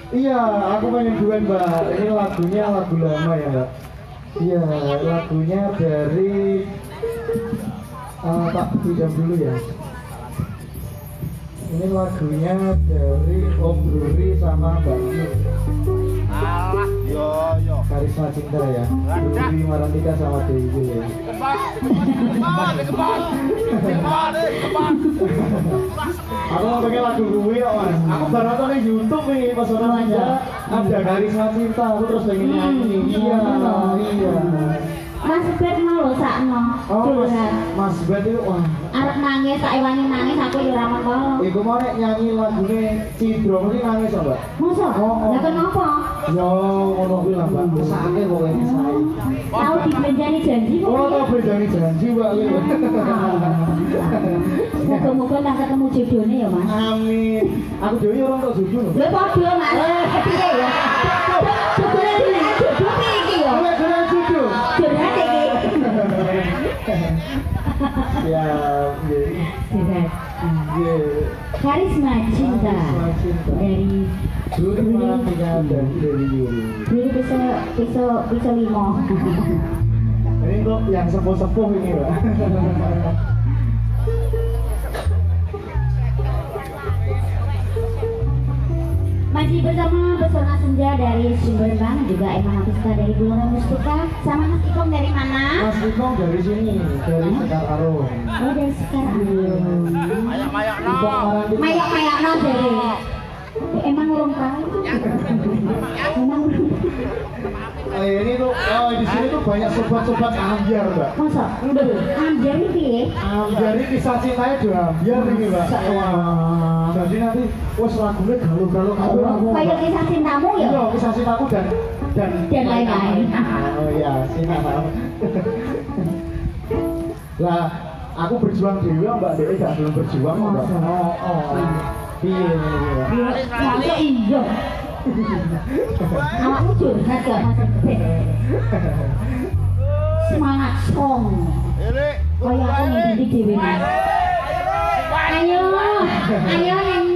Iya, aku pengen duet Mbak. Ini lagunya lagu lama ya Mbak. Iya, lagunya dari tak pinjam dulu ya. Ini lagunya dari Om Bruri sama Mbak Yu. Alah, yo. Karisma Cinta ya. Bruri Marantika sama Dewi ya. Kebas. Aku mau pakai lagu Bruri ya Mas. Aku baru nonton di YouTube nih pas orang aja ada Karisma Cinta. Aku terus pengen nyanyi. Iya. Mas Bet mau lho sakno. Oh, Mas Bet itu wah. Arep nangis, tak ewangi nangis aku yo ora mengko. Iku mau nek nyanyi lagune Cidro mesti nangis to, Mbak. Masa? Oh. Lah kenapa? Yo ngono kuwi lah, Mbak. Sakake pokoke sae. Tahu dibenjani janji kok. Oh, tau bedani janji, Mbak. Muga-muga tak ketemu jodohnya ya, Mas. Amin. Aku dhewe ora tau jodoh lho. Lha padha, Mas. Piye ya? Jodohnya dhewe jodoh piye iki ya? Ora jodoh jodoh. Jodohnya iki. Ya, nggih. Nggih. Karisma Cinta Karisma Cinta. dari Bruri Marantika dan Dewi Yuri. dulu bisa limo. Ini kok yang sepuh-sepuh ini, Mbak. Masih bersama Pesona Senja dari Sumberbang, juga Emma Nafisa dari Gelora Mustika, sama Mas Ikong dari mana? Mas Ikong dari sini, dari Sekar Arum. Oh, dari sekarang. Mayak Mayak no dari. Emang urung tahu. Emang Ini tuh, oh di sini tuh banyak sobat-sobat ambiar, Mbak. masa? Udah. Anjir ini piye? Ambiar ini kisah cintanya udah ambiar ini, Mbak. Wah, jadi nanti, wes lagunya galau-galau kabur. Kayak kisah cintamu ya? Iya, kisah cintaku dan lain-lain. Oh iya, siap. Lah, aku berjuang dewi, Mbak Dewi gak belum berjuang, Mbak. Oh. Iya. Masa iya? Awakmu curhat gak Mas? Semangat song. Ini. Kayak aku nih di dewi. Ayo nyanyi.